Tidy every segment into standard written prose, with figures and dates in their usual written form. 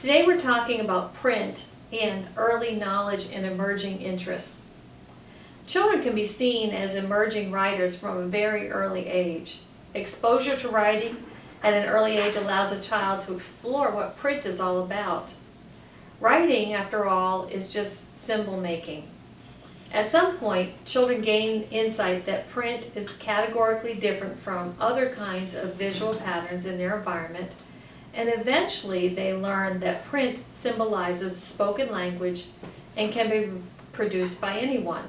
Today we're talking about print and early knowledge and emerging interest. Children can be seen as emerging writers from a very early age. Exposure to writing at an early age allows a child to explore what print is all about. Writing, after all, is just symbol making. At some point, children gain insight that print is categorically different from other kinds of visual patterns in their environment, and eventually they learn that print symbolizes spoken language and can be produced by anyone.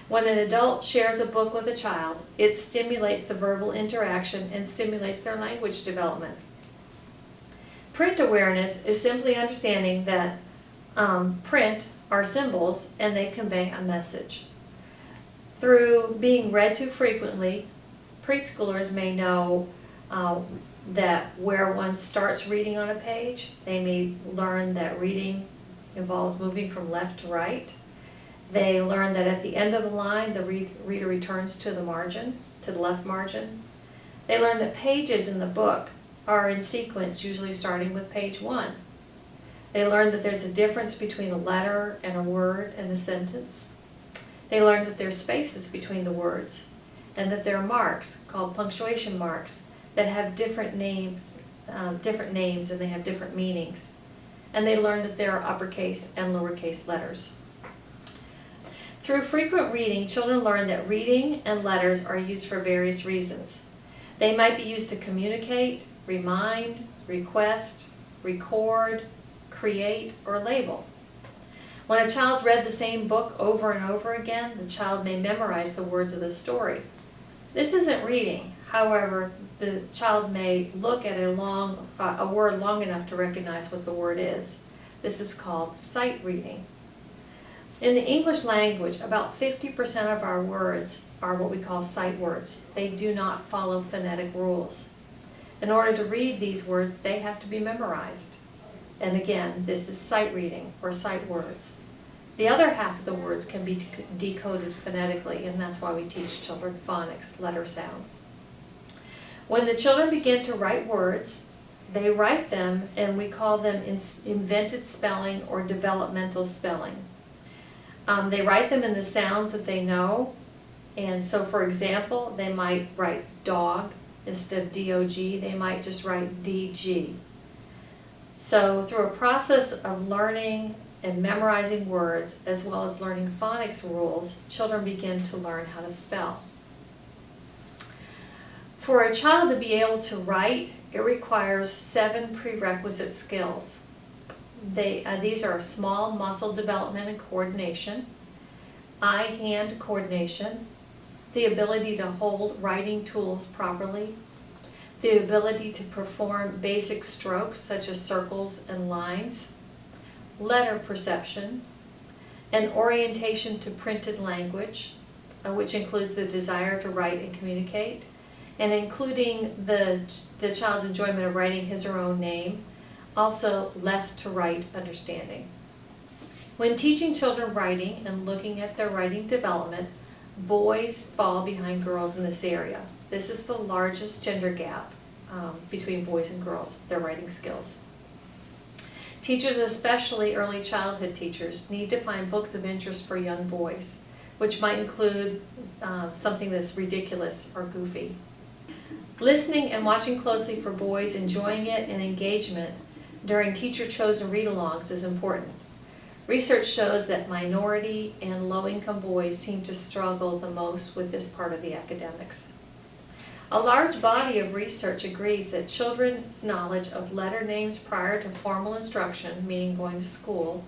When an adult shares a book with a child, it stimulates the verbal interaction and stimulates their language development. Print awareness is simply understanding that print are symbols and they convey a message. Through being read to frequently, preschoolers may know that where one starts reading on a page, they may learn that reading involves moving from left to right. They learn that at the end of the line, the reader returns to the margin, to the left margin. They learn that pages in the book are in sequence, usually starting with page 1. They learn that there's a difference between a letter and a word and a sentence. They learn that there's spaces between the words and that there are marks, called punctuation marks, that have different names and they have different meanings. And they learn that there are uppercase and lowercase letters. Through frequent reading, children learn that reading and letters are used for various reasons. They might be used to communicate, remind, request, record, create, or label. When a child's read the same book over and over again, the child may memorize the words of the story. This isn't reading. However, the child may look at a word long enough to recognize what the word is. This is called sight reading. In the English language, about 50% of our words are what we call sight words. They do not follow phonetic rules. In order to read these words, they have to be memorized. And again, this is sight reading or sight words. The other half of the words can be decoded phonetically, and that's why we teach children phonics, letter sounds. When the children begin to write words, they write them, and we call them invented spelling or developmental spelling. They write them in the sounds that they know, and so for example, they might write dog instead of D-O-G, they might just write D-G. So through a process of learning and memorizing words, as well as learning phonics rules, children begin to learn how to spell. For a child to be able to write, it requires 7 prerequisite skills. These are small muscle development and coordination, eye-hand coordination, the ability to hold writing tools properly, the ability to perform basic strokes such as circles and lines, letter perception, and orientation to printed language, which includes the desire to write and communicate, and including the child's enjoyment of writing his or her own name, also left to right understanding. When teaching children writing and looking at their writing development, boys fall behind girls in this area. This is the largest gender gap between boys and girls, their writing skills. Teachers, especially early childhood teachers, need to find books of interest for young boys, which might include something that's ridiculous or goofy. Listening and watching closely for boys enjoying it and engagement during teacher-chosen read-alongs is important. Research shows that minority and low-income boys seem to struggle the most with this part of the academics. A large body of research agrees that children's knowledge of letter names prior to formal instruction, meaning going to school,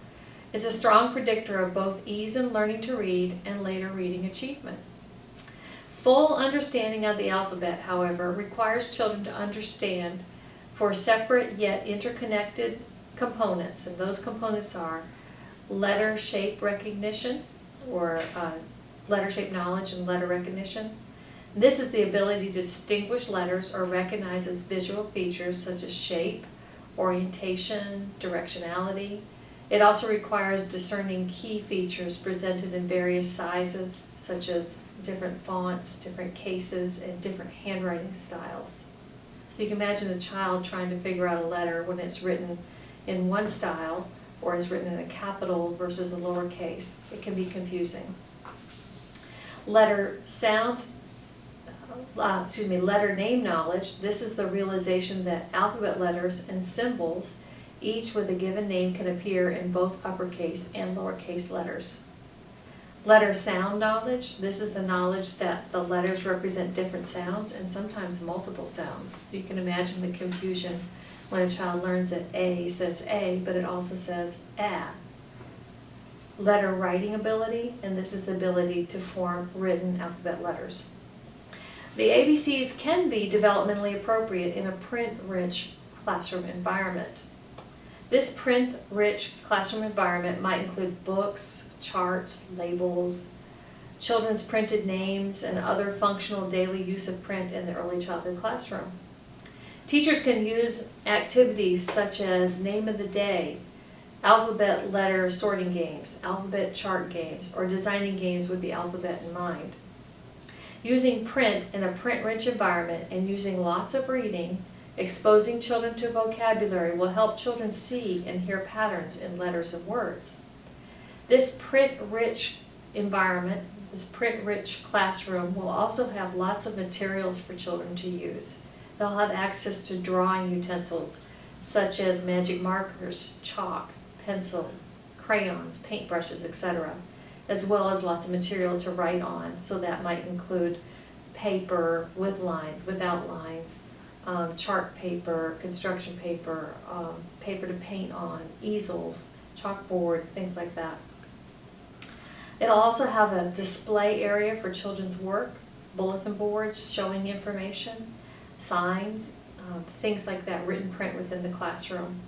is a strong predictor of both ease in learning to read and later reading achievement. Full understanding of the alphabet, however, requires children to understand four separate yet interconnected components, and those components are letter shape recognition, or letter shape knowledge and letter recognition. This is the ability to distinguish letters or recognize as visual features such as shape, orientation, directionality. It also requires discerning key features presented in various sizes, such as different fonts, different cases, and different handwriting styles. So you can imagine a child trying to figure out a letter when it's written in one style or is written in a capital versus a lowercase. It can be confusing. Letter name knowledge. This is the realization that alphabet letters and symbols, each with a given name, can appear in both uppercase and lowercase letters. Letter sound knowledge. This is the knowledge that the letters represent different sounds and sometimes multiple sounds. You can imagine the confusion when a child learns that A says A, but it also says A. Letter writing ability, and this is the ability to form written alphabet letters. The ABCs can be developmentally appropriate in a print-rich classroom environment. This print-rich classroom environment might include books, charts, labels, children's printed names, and other functional daily use of print in the early childhood classroom. Teachers can use activities such as name of the day, alphabet letter sorting games, alphabet chart games, or designing games with the alphabet in mind. Using print in a print-rich environment and using lots of reading, exposing children to vocabulary will help children see and hear patterns in letters and words. This print-rich environment, this print-rich classroom will also have lots of materials for children to use. They'll have access to drawing utensils such as magic markers, chalk, pencil, crayons, paintbrushes, etc., as well as lots of material to write on. So that might include paper with lines, without lines, chart paper, construction paper, paper to paint on, easels, chalkboard, things like that. It'll also have a display area for children's work, bulletin boards showing information, signs, things like that, written print within the classroom.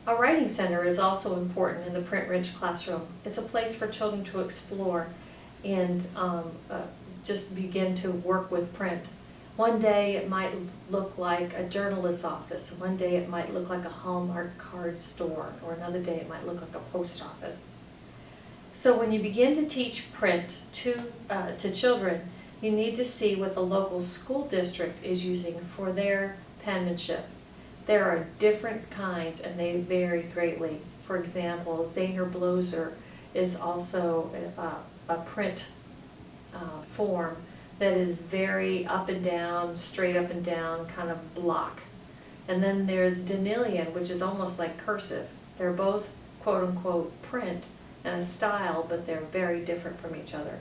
A writing center is also important in the print-rich classroom. It's a place for children to explore and just begin to work with print. One day it might look like a journalist's office. One day it might look like a Hallmark card store, or another day it might look like a post office. So when you begin to teach print to children, you need to see what the local school district is using for their penmanship. There are different kinds and they vary greatly. For example, Zahner Bloser is also a print form that is very up and down, straight up and down, kind of block. And then there's Danilian, which is almost like cursive. They're both quote unquote print and a style, but they're very different from each other.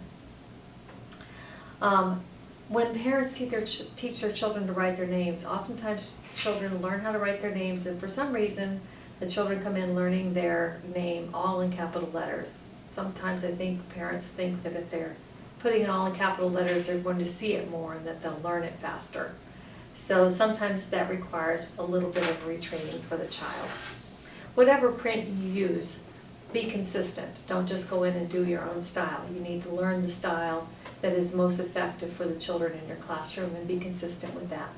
When parents teach their children to write their names, oftentimes children learn how to write their names, and for some reason the children come in learning their name all in capital letters. Sometimes I think parents think that if they're putting it all in capital letters, they're going to see it more and that they'll learn it faster. So sometimes that requires a little bit of retraining for the child. Whatever print you use, be consistent. Don't just go in and do your own style. You need to learn the style that is most effective for the children in your classroom and be consistent with that.